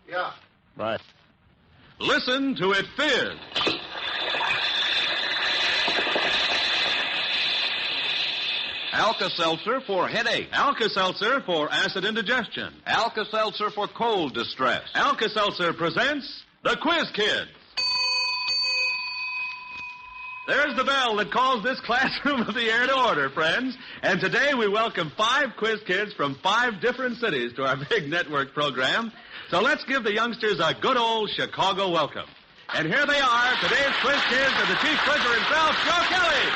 Yeah. Right. Listen to it fizz. Alka-Seltzer for headache. Alka-Seltzer for acid indigestion. Alka-Seltzer for cold distress. Alka-Seltzer presents the Quiz Kids. There's the bell that calls this classroom of the air to order, friends. And today we welcome 5 quiz kids from 5 different cities to our big network program. So let's give the youngsters a good old Chicago welcome. And here they are, today's quiz kids and the chief quizzer himself, Joe Kelly.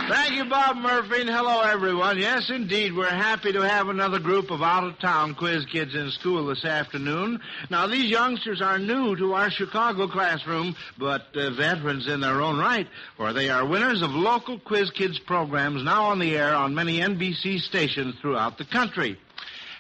Thank you, Bob Murphy, and hello, everyone. Yes, indeed, we're happy to have another group of out-of-town quiz kids in school this afternoon. Now, these youngsters are new to our Chicago classroom, but veterans in their own right, for they are winners of local quiz kids programs now on the air on many NBC stations throughout the country.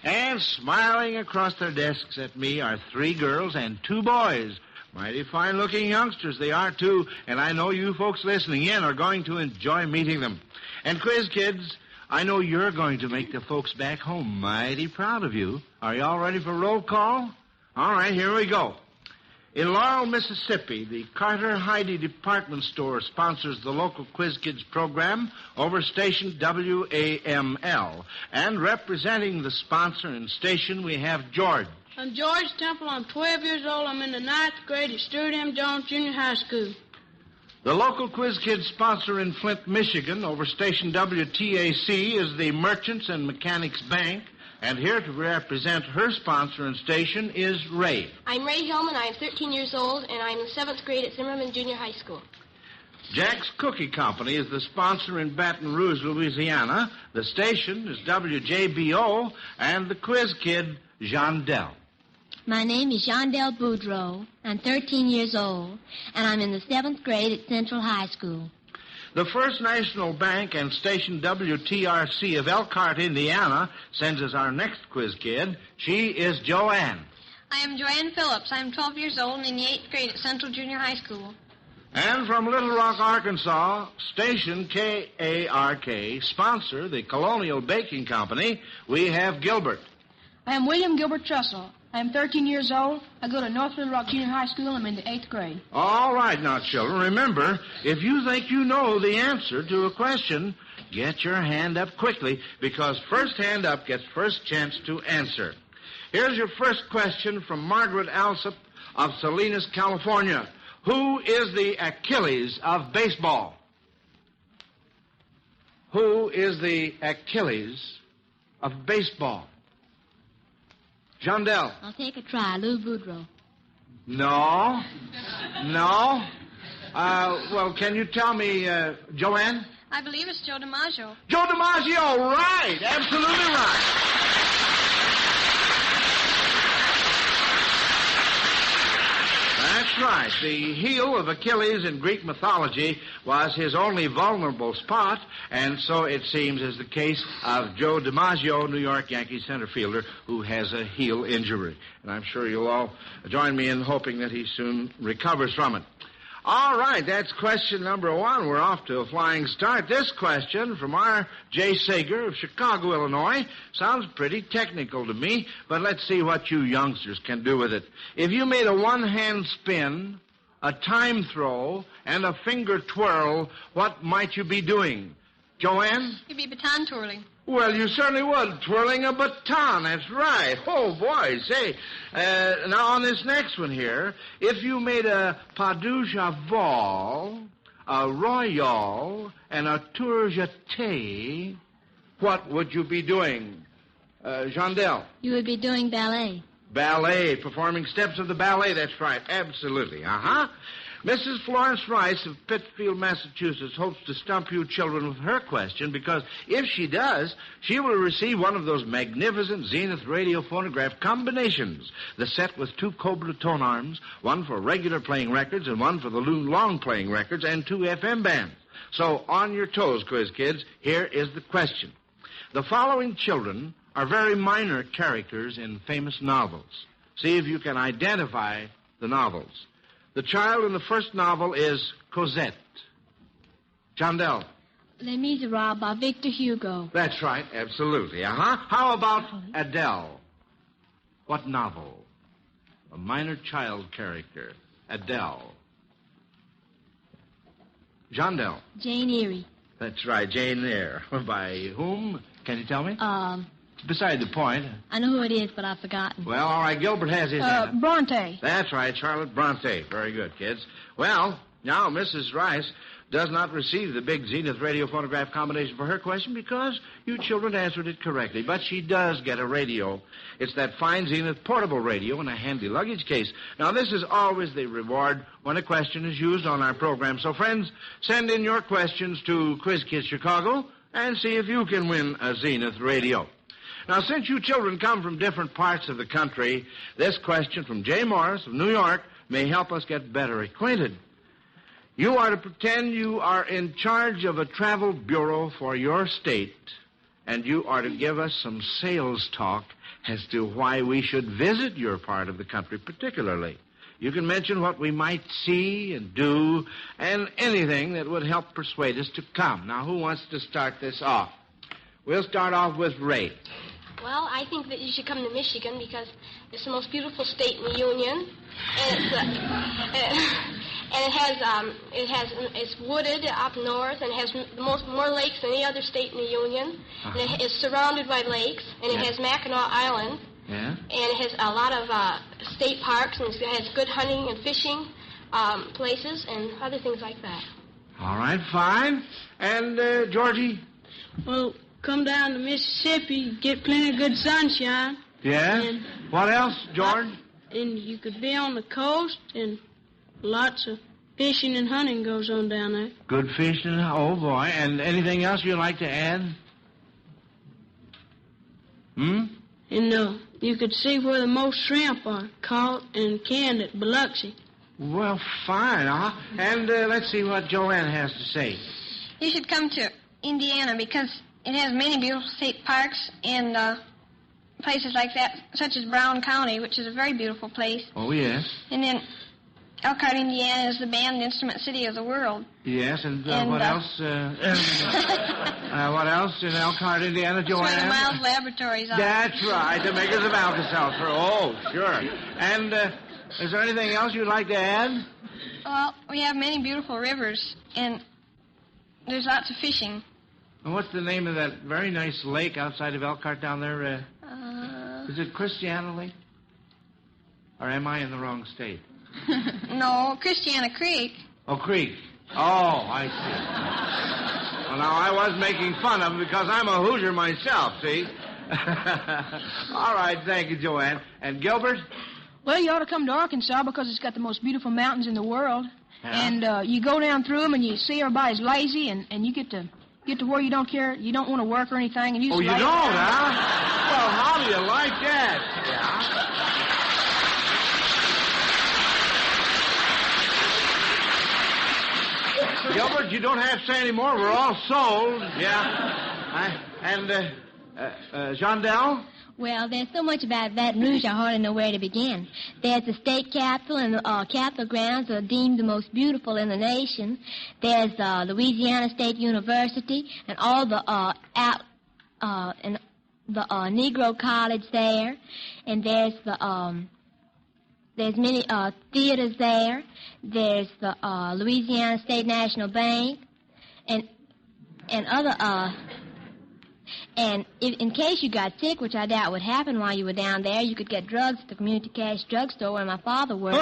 And smiling across their desks at me are 3 girls and 2 boys. Mighty fine-looking youngsters they are, too, and I know you folks listening in are going to enjoy meeting them. And quiz kids, I know you're going to make the folks back home mighty proud of you. Are you all ready for roll call? All right, here we go. In Laurel, Mississippi, the Carter Heidi Department Store sponsors the local Quiz Kids program over station WAML. And representing the sponsor and station, we have George. I'm George Temple. I'm 12 years old. I'm in the 9th grade at Stuart M. Jones Junior High School. The local Quiz Kids sponsor in Flint, Michigan, over station WTAC, is the Merchants and Mechanics Bank. And here to represent her sponsor and station is Ray. I'm Ray Hillman. I am 13 years old, and I'm in 7th grade at Zimmerman Junior High School. Jack's Cookie Company is the sponsor in Baton Rouge, Louisiana. The station is WJBO, and the quiz kid, Jean Del. My name is Yondell Boudreau. I'm 13 years old, and I'm in the 7th grade at Central High School. The First National Bank and station WTRC of Elkhart, Indiana, sends us our next quiz kid. She is Joanne. I am Joanne Phillips. I am 12 years old and in the 8th grade at Central Junior High School. And from Little Rock, Arkansas, station KARK, sponsor the Colonial Baking Company, we have Gilbert. I am William Gilbert Trussell. I am 13 years old. I go to North Little Rock Junior High School. I'm in the 8th grade. All right now, children. Remember, if you think you know the answer to a question, get your hand up quickly, because first hand up gets first chance to answer. Here's your first question from Margaret Alsop of Salinas, California. Who is the Achilles of baseball? Who is the Achilles of baseball? Jean Del. I'll take a try. Lou Boudreau. No. Well, can you tell me, Joanne? I believe it's Joe DiMaggio. Joe DiMaggio, right. Absolutely right. That's right. The heel of Achilles in Greek mythology was his only vulnerable spot, and so it seems is the case of Joe DiMaggio, New York Yankees center fielder, who has a heel injury. And I'm sure you'll all join me in hoping that he soon recovers from it. All right, that's question number 1. We're off to a flying start. This question from R.J. Sager of Chicago, Illinois, sounds pretty technical to me, but let's see what you youngsters can do with it. If you made a one-hand spin, a time throw, and a finger twirl, what might you be doing? Joanne? You'd be baton twirling. Well, you certainly would. Twirling a baton, that's right. Oh, boy, say. Now, on this next one here, if you made a pas de cheval, a royale, and a tour jeté, what would you be doing? Jean Del? You would be doing ballet. Ballet, performing steps of the ballet, that's right. Absolutely, Mrs. Florence Rice of Pittsfield, Massachusetts, hopes to stump you children with her question, because if she does, she will receive one of those magnificent Zenith radio phonograph combinations. The set with 2 Cobra tone arms, one for regular playing records and one for the long playing records, and 2 FM bands. So on your toes, quiz kids, here is the question. The following children are very minor characters in famous novels. See if you can identify the novels. The child in the first novel is Cosette. John Dell. Les Miserables by Victor Hugo. That's right, absolutely. Uh-huh. How about Adele? What novel? A minor child character. Adele. John Dell. Jane Eyre. That's right, Jane Eyre. By whom? Can you tell me? Beside the point. I know who it is, but I've forgotten. Well, all right, Gilbert has his hand. Bronte. That's right, Charlotte Bronte. Very good, kids. Well, now Mrs. Rice does not receive the big Zenith radio phonograph combination for her question because you children answered it correctly. But she does get a radio. It's that fine Zenith portable radio in a handy luggage case. Now, this is always the reward when a question is used on our program. So, friends, send in your questions to Quiz Kids Chicago and see if you can win a Zenith radio. Now, since you children come from different parts of the country, this question from Jay Morris of New York may help us get better acquainted. You are to pretend you are in charge of a travel bureau for your state, and you are to give us some sales talk as to why we should visit your part of the country particularly. You can mention what we might see and do, and anything that would help persuade us to come. Now, who wants to start this off? We'll start off with Ray. Well, I think that you should come to Michigan because it's the most beautiful state in the Union, and it's wooded up north, and it has more lakes than any other state in the Union, and it is surrounded by lakes, and it has Mackinac Island, and it has a lot of state parks, and it has good hunting and fishing places and other things like that. All right, fine. And Georgie? Well, come down to Mississippi, get plenty of good sunshine. Yeah? And what else, George? And you could be on the coast, and lots of fishing and hunting goes on down there. Good fishing, oh boy. And anything else you'd like to add? And you could see where the most shrimp are caught and canned at Biloxi. Well, fine, And let's see what Joanne has to say. You should come to Indiana because it has many beautiful state parks and places like that, such as Brown County, which is a very beautiful place. Oh, yes. And then Elkhart, Indiana is the band instrument city of the world. Yes, and what else? What else in Elkhart, Indiana, Joanne? That's where the Miles Laboratories are. That's right, the makers of Alka-Seltzer. Oh, sure. And is there anything else you'd like to add? Well, we have many beautiful rivers, and there's lots of fishing. And what's the name of that very nice lake outside of Elkhart down there? Is it Christiana Lake? Or am I in the wrong state? No, Christiana Creek. Oh, Creek. Oh, I see. Well, now, I was making fun of him because I'm a Hoosier myself, see? All right, thank you, Joanne. And Gilbert? Well, you ought to come to Arkansas because it's got the most beautiful mountains in the world. Yeah. And you go down through them and you see everybody's lazy and you get to where you don't care, you don't want to work or anything. And you Oh, you don't, huh? Well, how do you like that? Yeah. Gilbert, you don't have to say any more. We're all sold. Yeah. Jean Dell? Well, there's so much about Baton Rouge, I hardly know where to begin. There's the state capitol, and the Capitol grounds are deemed the most beautiful in the nation. There's Louisiana State University, and all the Negro College there, and there's many theaters there. There's the Louisiana State National Bank, and other. And in case you got sick, which I doubt would happen while you were down there, you could get drugs at the Community Cash Drugstore where my father worked.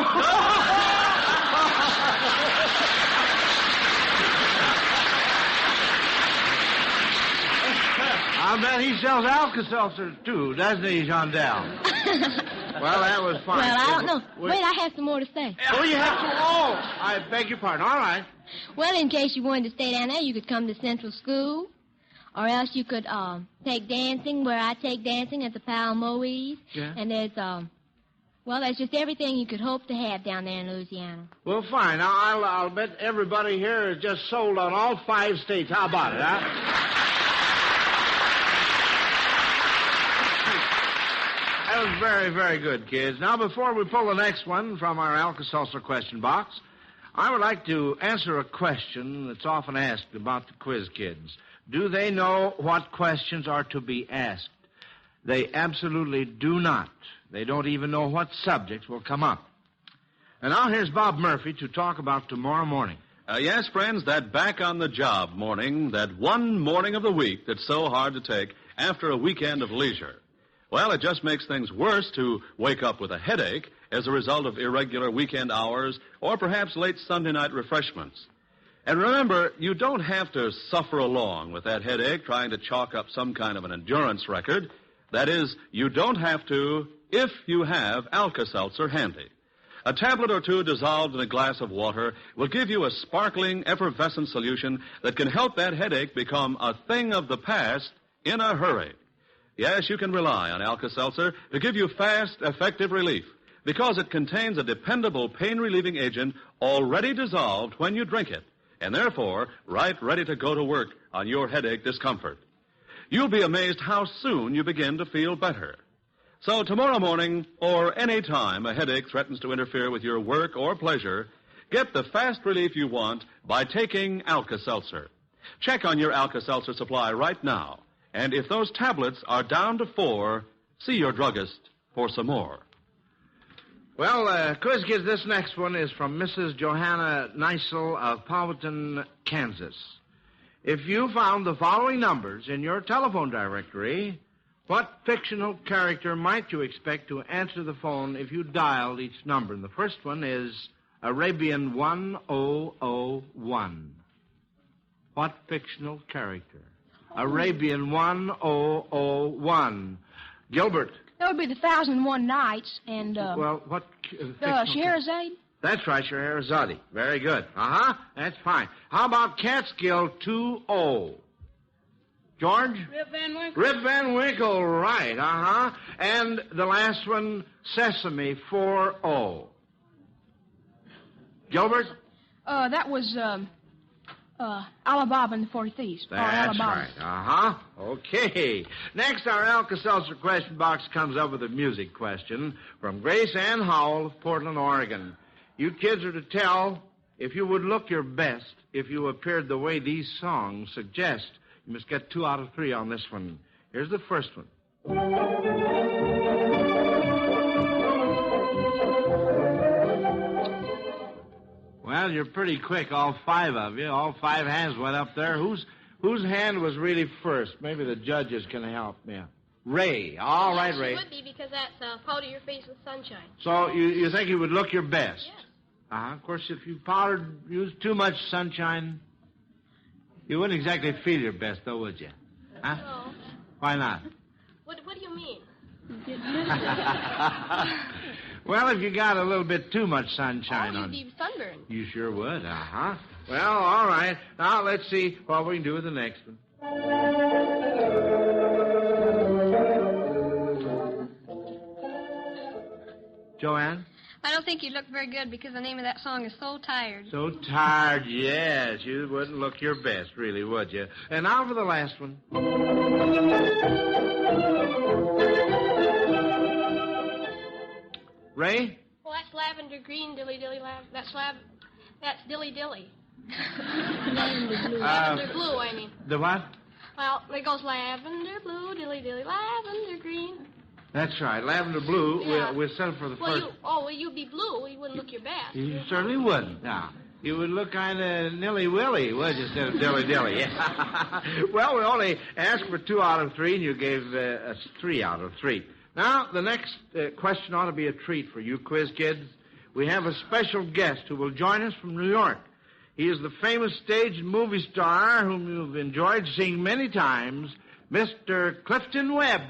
I bet he sells Alka-Seltzer, too, doesn't he, Jean Dell? Well, that was fine. Well, I don't know. Wait, I have some more to say. Oh, you have to? Oh, I beg your pardon. All right. Well, in case you wanted to stay down there, you could come to Central School. Or else you could take dancing, where I take dancing at the Palmoes. Yeah. And there's, there's just everything you could hope to have down there in Louisiana. Well, fine. Now, I'll bet everybody here is just sold on all 5 states. How about it, huh? That was very, very good, kids. Now, before we pull the next one from our Alka-Seltzer question box, I would like to answer a question that's often asked about the quiz kids. Do they know what questions are to be asked? They absolutely do not. They don't even know what subjects will come up. And now here's Bob Murphy to talk about tomorrow morning. Yes, friends, that back-on-the-job morning, that one morning of the week that's so hard to take after a weekend of leisure. Well, it just makes things worse to wake up with a headache as a result of irregular weekend hours or perhaps late Sunday night refreshments. And remember, you don't have to suffer along with that headache trying to chalk up some kind of an endurance record. That is, you don't have to if you have Alka-Seltzer handy. A tablet or two dissolved in a glass of water will give you a sparkling, effervescent solution that can help that headache become a thing of the past in a hurry. Yes, you can rely on Alka-Seltzer to give you fast, effective relief because it contains a dependable pain-relieving agent already dissolved when you drink it, and therefore right ready to go to work on your headache discomfort. You'll be amazed how soon you begin to feel better. So tomorrow morning, or any time a headache threatens to interfere with your work or pleasure, get the fast relief you want by taking Alka-Seltzer. Check on your Alka-Seltzer supply right now. And if those tablets are down to 4, see your druggist for some more. Well, quiz kids, this next one is from Mrs. Johanna Neisel of Powhatan, Kansas. If you found the following numbers in your telephone directory, what fictional character might you expect to answer the phone if you dialed each number? And the first one is Arabian 1001. What fictional character? Arabian 1001. Gilbert. That would be the 1001 Nights, and, Well, what... Scheherazade? That's right, Scheherazade. Very good. That's fine. How about Catskill 20? George? Rip Van Winkle. Rip Van Winkle, right, And the last one, Sesame 40. Gilbert? That was, Alibaba and the 40 Thieves. That's right. Okay. Next, our Alka-Seltzer question box comes up with a music question from Grace Ann Howell of Portland, Oregon. You kids are to tell if you would look your best if you appeared the way these songs suggest. You must get 2 out of 3 on this one. Here's the first one. Well, you're pretty quick, all 5 of you. All 5 hands went up there. Whose hand was really first? Maybe the judges can help me. Ray. All right, Ray. It would be because that's powder your face with sunshine. So you think you would look your best? Yes. Of course, if you used too much sunshine, you wouldn't exactly feel your best, though, would you? Huh? No. Why not? What do you mean? Well, if you got a little bit too much sunshine on... You'd be sunburned. You sure would, Well, all right. Now, let's see what we can do with the next one. Joanne? I don't think you look very good because the name of that song is So Tired. So tired, yes. You wouldn't look your best, really, would you? And now for the last one. Ray? Well, that's lavender green, dilly dilly That's dilly dilly. Lavender blue, I mean. The what? Well, it goes lavender blue, dilly dilly, lavender green. That's right. Lavender blue. Yeah. We'll settle for the first. You'd be blue. You wouldn't look your best. You certainly wouldn't. Now, you would look kind of nilly-willy, would you, instead of dilly-dilly? Well, we only asked for 2 out of 3, and you gave us 3 out of 3. Now, the next question ought to be a treat for you, quiz kids. We have a special guest who will join us from New York. He is the famous stage and movie star whom you've enjoyed seeing many times, Mr. Clifton Webb.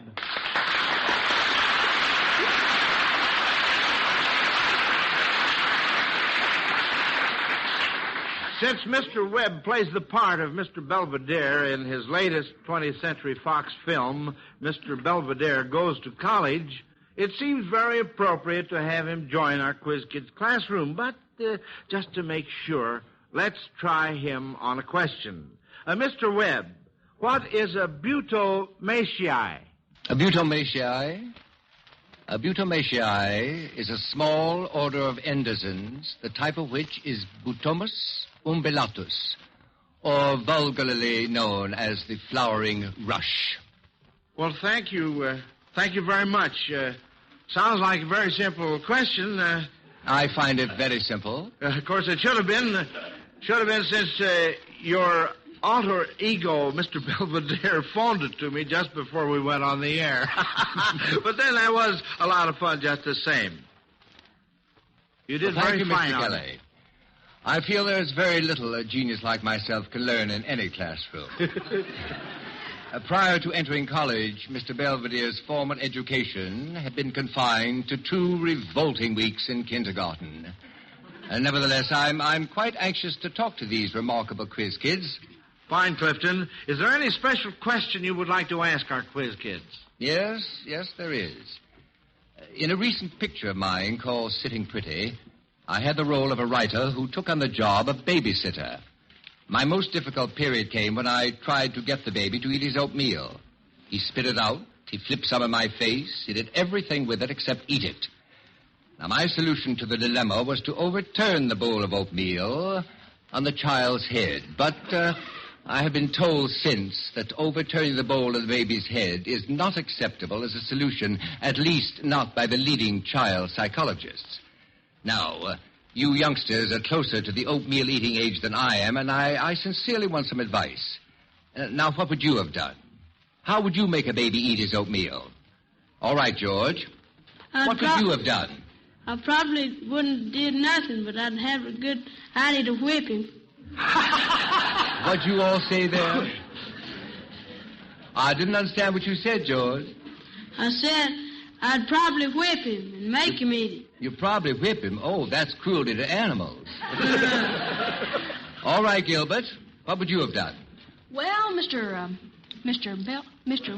Since Mr. Webb plays the part of Mr. Belvedere in his latest 20th Century Fox film, Mr. Belvedere Goes to College, it seems very appropriate to have him join our Quiz Kids classroom. But just to make sure, let's try him on a question. Mr. Webb, what is a butomachii? A butomachii Butomaceae is a small order of endosins, the type of which is Butomus umbellatus, or vulgarly known as the flowering rush. Well, thank you. Thank you very much. Sounds like a very simple question. I find it very simple. Of course, it should have been since your alter ego, Mr. Belvedere, phoned it to me just before we went on the air. But then that was a lot of fun just the same. You did very fine, Mr. Kelly. I feel there's very little a genius like myself can learn in any classroom. Prior to entering college, Mr. Belvedere's formal education had been confined to 2 revolting weeks in kindergarten. Nevertheless, I'm quite anxious to talk to these remarkable quiz kids. Fine, Clifton. Is there any special question you would like to ask our quiz kids? Yes, there is. In a recent picture of mine called Sitting Pretty, I had the role of a writer who took on the job of babysitter. My most difficult period came when I tried to get the baby to eat his oatmeal. He spit it out, he flipped some in my face, he did everything with it except eat it. Now, my solution to the dilemma was to overturn the bowl of oatmeal on the child's head. But I have been told since that overturning the bowl of the baby's head is not acceptable as a solution, at least not by the leading child psychologists. Now, you youngsters are closer to the oatmeal-eating age than I am, and I sincerely want some advice. Now, what would you have done? How would you make a baby eat his oatmeal? All right, George. What would you have done? I probably wouldn't did nothing, but I'd have a good idea to whip him. What'd you all say there? I didn't understand what you said, George. I said I'd probably whip him and make him eat it. You probably whip him? Oh, that's cruelty to animals. All right, Gilbert. What would you have done? Well, Mr.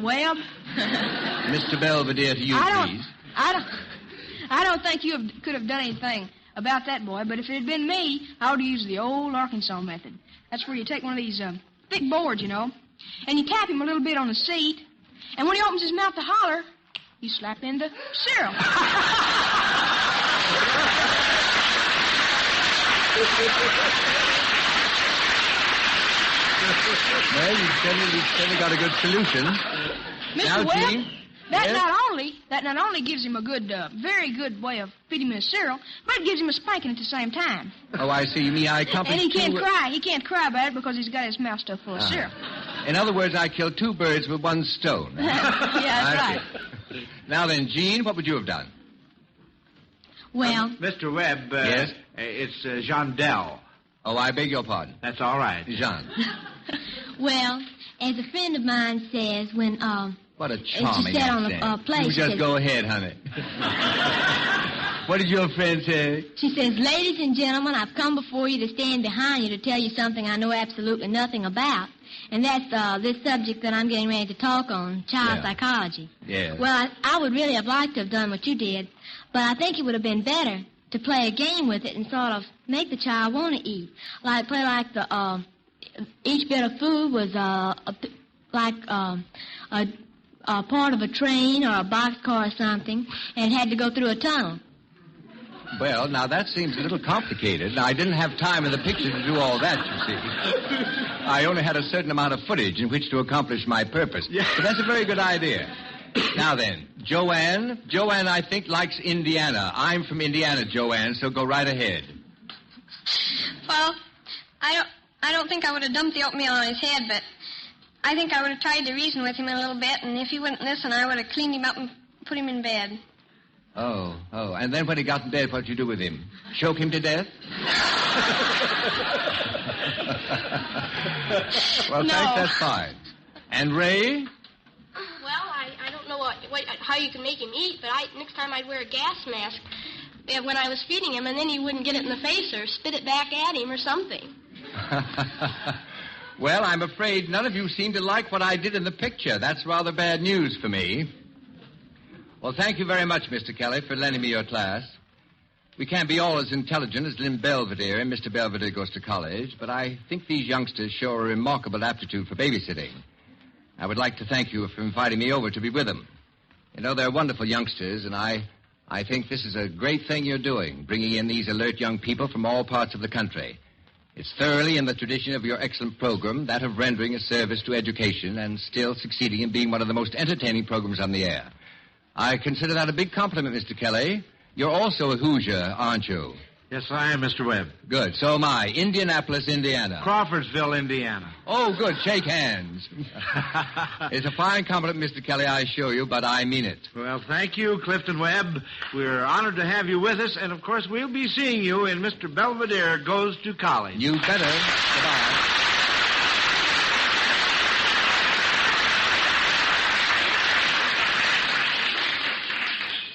Webb. Mr. Belvedere, to you, please. I don't think you could have done anything about that boy, but if it had been me, I would have used the old Arkansas method. That's where you take one of these thick boards, you know, and you tap him a little bit on the seat, and when he opens his mouth to holler, you slap in the cereal. Well, you've certainly got a good solution. Mr. Webb, Gene? that not only gives him a good, very good way of feeding him his cereal, but it gives him a spanking at the same time. Oh, I see. You mean I accomplished And he can't cry. He can't cry about it because he's got his mouth stuffed full of cereal. In other words, I killed 2 birds with 1 stone. Yeah, that's right. Now then, Gene, what would you have done? Well, Mr. Webb, Yes? It's Jean Dell. Oh, I beg your pardon. That's all right. Jean. well, as a friend of mine says, when What a charming she said on accent. a play, You she just said, go ahead, honey. What did your friend say? She says, "Ladies and gentlemen, I've come before you to stand behind you to tell you something I know absolutely nothing about, and that's this subject that I'm getting ready to talk on, child psychology." Yeah. Well, I would really have liked to have done what you did, but I think it would have been better to play a game with it and sort of make the child want to eat. Play like the each bit of food was a part of a train or a boxcar or something, and it had to go through a tunnel. Well, now that seems a little complicated. Now, I didn't have time in the picture to do all that, you see. I only had a certain amount of footage in which to accomplish my purpose. Yeah. But that's a very good idea. Now then, Joanne. Joanne, I think, likes Indiana. I'm from Indiana, Joanne, so go right ahead. Well, I don't think I would have dumped the oatmeal on his head, but I think I would have tried to reason with him a little bit, and if he wouldn't listen, I would have cleaned him up and put him in bed. Oh. And then when he got in bed, what'd you do with him? Choke him to death? Well, No. thanks, that's fine. And Ray? Well, I don't know how you can make him eat, but next time I'd wear a gas mask when I was feeding him, and then he wouldn't get it in the face or spit it back at him or something. Well, I'm afraid none of you seem to like what I did in the picture. That's rather bad news for me. Well, thank you very much, Mr. Kelly, for lending me your class. We can't be all as intelligent as Lynn Belvedere, and Mr. Belvedere goes to college, but I think these youngsters show a remarkable aptitude for babysitting. I would like to thank you for inviting me over to be with them. You know, they're wonderful youngsters, and I think this is a great thing you're doing, bringing in these alert young people from all parts of the country. It's thoroughly in the tradition of your excellent program, that of rendering a service to education and still succeeding in being one of the most entertaining programs on the air. I consider that a big compliment, Mr. Kelly. You're also a Hoosier, aren't you? Yes, I am, Mr. Webb. Good. So am I. Indianapolis, Indiana. Crawfordsville, Indiana. Oh, good. Shake hands. It's a fine compliment, Mr. Kelly, I assure you, but I mean it. Well, thank you, Clifton Webb. We're honored to have you with us, and, of course, we'll be seeing you in Mr. Belvedere Goes to College. You better. Goodbye.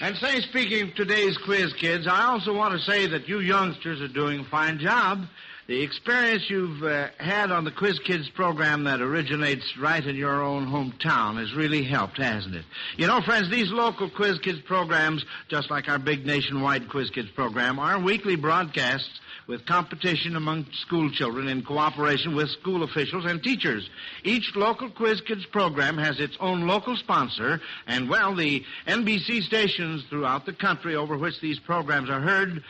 And say, speaking of today's quiz, kids, I also want to say that you youngsters are doing a fine job. The experience you've had on the Quiz Kids program that originates right in your own hometown has really helped, hasn't it? You know, friends, these local Quiz Kids programs, just like our big nationwide Quiz Kids program, are weekly broadcasts with competition among school children in cooperation with school officials and teachers. Each local Quiz Kids program has its own local sponsor, and, well, the NBC stations throughout the country over which these programs are heard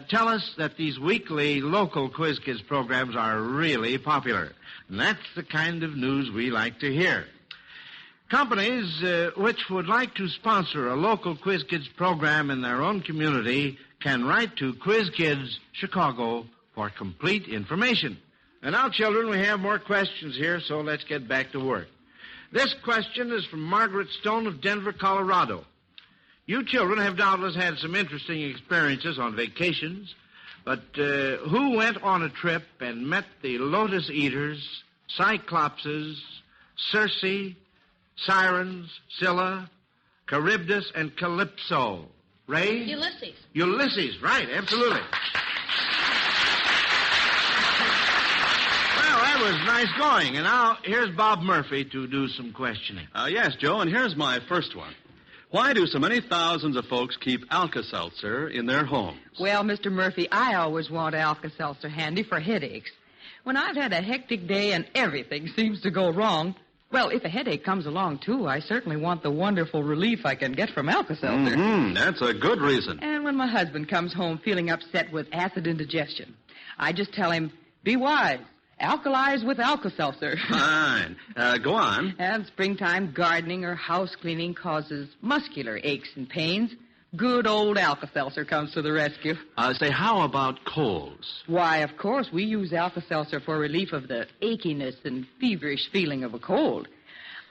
tell us that these weekly local Quiz Kids programs are really popular. And that's the kind of news we like to hear. Companies which would like to sponsor a local Quiz Kids program in their own community can write to Quiz Kids, Chicago, for complete information. And now, children, we have more questions here, so let's get back to work. This question is from Margaret Stone of Denver, Colorado. You children have doubtless had some interesting experiences on vacations, but who went on a trip and met the Lotus Eaters, Cyclopses, Circe, Sirens, Scylla, Charybdis, and Calypso? Ray? Ulysses. Ulysses, right, absolutely. Well, that was nice going. And now, here's Bob Murphy to do some questioning. Yes, Joe, and here's my first one. Why do so many thousands of folks keep Alka-Seltzer in their homes? Well, Mr. Murphy, I always want Alka-Seltzer handy for headaches. When I've had a hectic day and everything seems to go wrong, well, if a headache comes along, too, I certainly want the wonderful relief I can get from Alka-Seltzer. Mm-hmm. That's a good reason. And when my husband comes home feeling upset with acid indigestion, I just tell him, be wise. Alkalize with Alka-Seltzer. Fine. Go on. And springtime gardening or house cleaning causes muscular aches and pains. Good old Alka-Seltzer comes to the rescue. Say, how about colds? Why, of course, we use Alka-Seltzer for relief of the achiness and feverish feeling of a cold.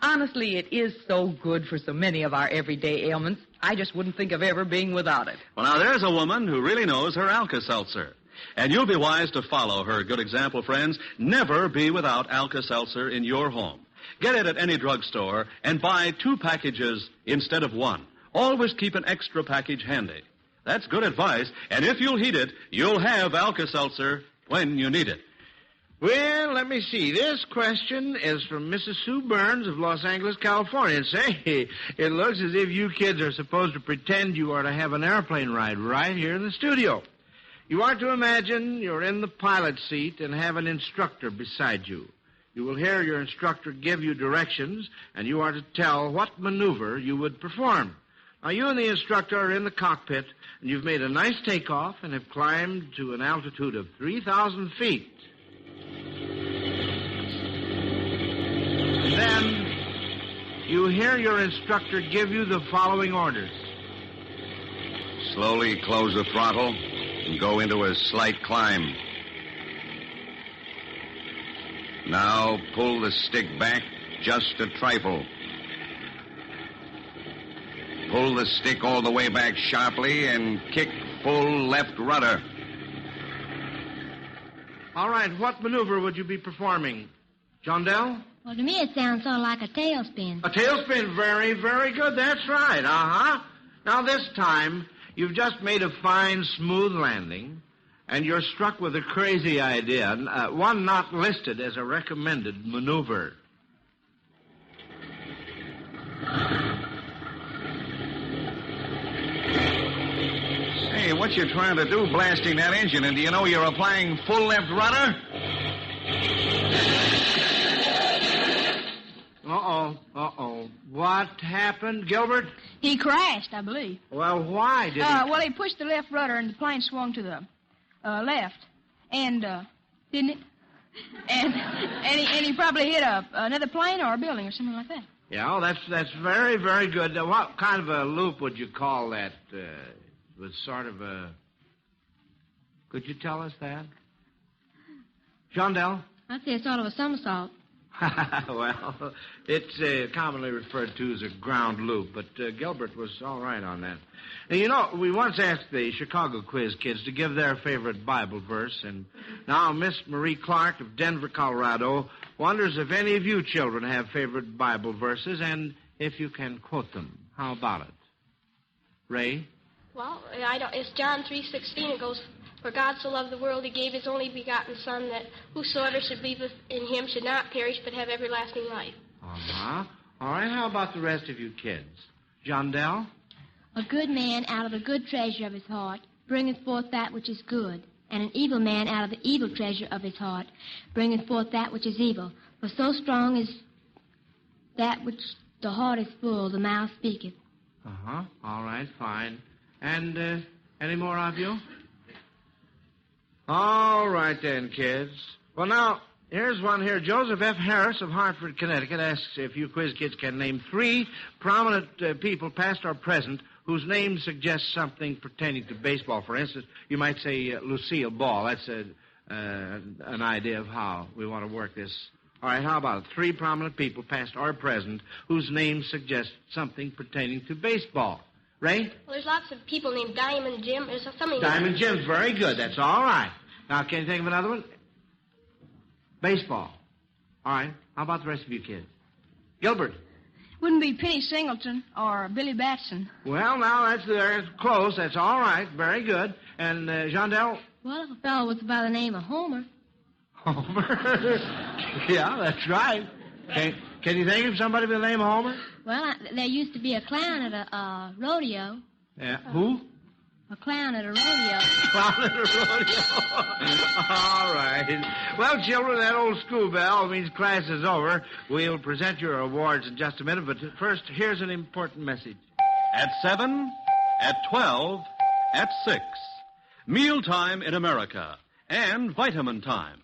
Honestly, it is so good for so many of our everyday ailments, I just wouldn't think of ever being without it. Well, now, there's a woman who really knows her Alka-Seltzer. And you'll be wise to follow her good example, friends. Never be without Alka-Seltzer in your home. Get it at any drugstore and buy 2 packages instead of 1. Always keep an extra package handy. That's good advice, and if you'll heed it, you'll have Alka-Seltzer when you need it. Well, let me see. This question is from Mrs. Sue Burns of Los Angeles, California. And say, it looks as if you kids are supposed to pretend you are to have an airplane ride right here in the studio. You are to imagine you're in the pilot's seat and have an instructor beside you. You will hear your instructor give you directions, and you are to tell what maneuver you would perform. Now, you and the instructor are in the cockpit, and you've made a nice takeoff and have climbed to an altitude of 3,000 feet. And then you hear your instructor give you the following orders. Slowly close the throttle and go into a slight climb. Now pull the stick back just a trifle. Pull the stick all the way back sharply and kick full left rudder. All right, what maneuver would you be performing? John Dell? Well, to me it sounds sort of like a tailspin. A tailspin, very, very good. That's right, Now this time, you've just made a fine, smooth landing, and you're struck with a crazy idea, one not listed as a recommended maneuver. Hey, what you trying to do blasting that engine? And do you know you're applying full left rudder? Uh-oh. Uh-oh. What happened, Gilbert? He crashed, I believe. Well, why did he... Well, he pushed the left rudder and the plane swung to the left. And, didn't it? And he probably hit another plane or a building or something like that. Yeah, that's very, very good. What kind of a loop would you call that? Was sort of a... Could you tell us that? Shondell? I'd say it's sort of a somersault. Well, it's commonly referred to as a ground loop, but Gilbert was all right on that. Now, you know, we once asked the Chicago Quiz kids to give their favorite Bible verse, and now Miss Marie Clark of Denver, Colorado, wonders if any of you children have favorite Bible verses and if you can quote them. How about it? Ray? Well, it's John 3:16. It goes, "For God so loved the world, he gave his only begotten Son, that whosoever should believe in him should not perish but have everlasting life." Uh-huh. All right, how about the rest of you kids? John Dell? A good man out of the good treasure of his heart bringeth forth that which is good, and an evil man out of the evil treasure of his heart bringeth forth that which is evil. For so strong is that which the heart is full, the mouth speaketh. Uh-huh. All right, fine. And any more of you? All right then, kids. Well, now, here's one here. Joseph F. Harris of Hartford, Connecticut asks if you quiz kids can name 3 prominent people, past or present, whose names suggest something pertaining to baseball. For instance, you might say Lucille Ball. That's an idea of how we want to work this. All right, how about it? 3 prominent people, past or present, whose names suggest something pertaining to baseball. Ray? Well, there's lots of people named Diamond Jim. There's something... Diamond Jim's very good. That's all right. Now, can you think of another one? Baseball. All right. How about the rest of you kids? Gilbert? Wouldn't be Penny Singleton or Billy Batson. Well, now, that's close. That's all right. Very good. And, Jondell? Well, if a fellow was by the name of Homer. Homer? Yeah, that's right. Can you think of somebody by the name of Homer? Well, there used to be a clown at a rodeo. Yeah. Who? A clown at a rodeo. Clown at a rodeo. All right. Well, children, that old school bell means class is over. We'll present your awards in just a minute, but first, here's an important message. At 7, at 12, at 6. Mealtime in America and vitamin time.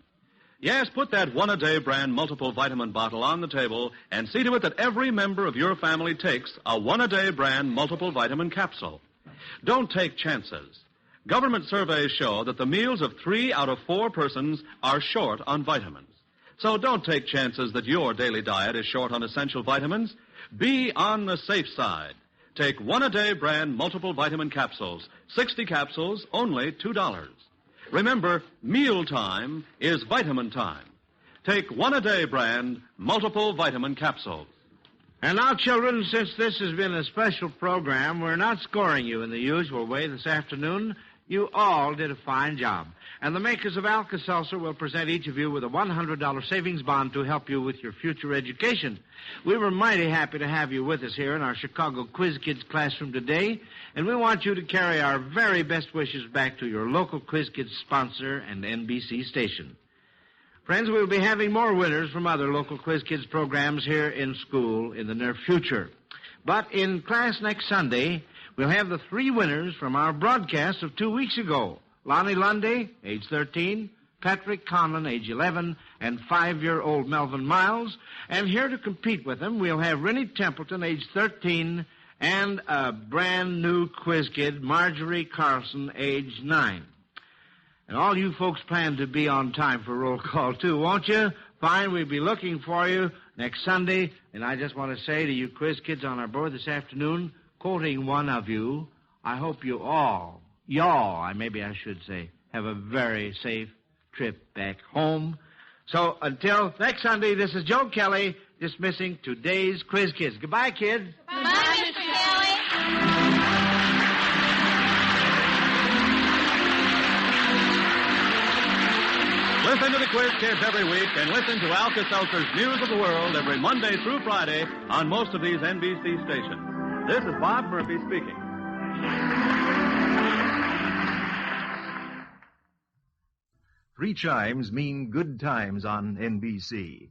Yes, put that one-a-day brand multiple vitamin bottle on the table and see to it that every member of your family takes a one-a-day brand multiple vitamin capsule. Don't take chances. Government surveys show that the meals of 3 out of 4 persons are short on vitamins. So don't take chances that your daily diet is short on essential vitamins. Be on the safe side. Take one-a-day brand multiple vitamin capsules. 60 capsules, only $2. Remember, mealtime is vitamin time. Take one-a-day brand multiple vitamin capsules. And now, children, since this has been a special program, we're not scoring you in the usual way this afternoon. You all did a fine job. And the makers of Alka-Seltzer will present each of you with a $100 savings bond to help you with your future education. We were mighty happy to have you with us here in our Chicago Quiz Kids classroom today, and we want you to carry our very best wishes back to your local Quiz Kids sponsor and NBC station. Friends, we'll be having more winners from other local Quiz Kids programs here in school in the near future. But in class next Sunday, we'll have the 3 winners from our broadcast of 2 weeks ago. Lonnie Lundy, age 13, Patrick Conlon, age 11, and 5-year-old Melvin Miles. And here to compete with them, we'll have Rennie Templeton, age 13, and a brand new quiz kid, Marjorie Carlson, age 9. And all you folks plan to be on time for roll call, too, won't you? Fine, we'll be looking for you next Sunday. And I just want to say to you quiz kids on our board this afternoon, quoting one of you, I hope you all, maybe I should say, have a very safe trip back home. So until next Sunday, this is Joe Kelly dismissing today's Quiz Kids. Goodbye, kids. Bye, Mr. Kelly. Listen to the Quiz Kids every week and listen to Alka-Seltzer's News of the World every Monday through Friday on most of these NBC stations. This is Bob Murphy speaking. 3 chimes mean good times on NBC.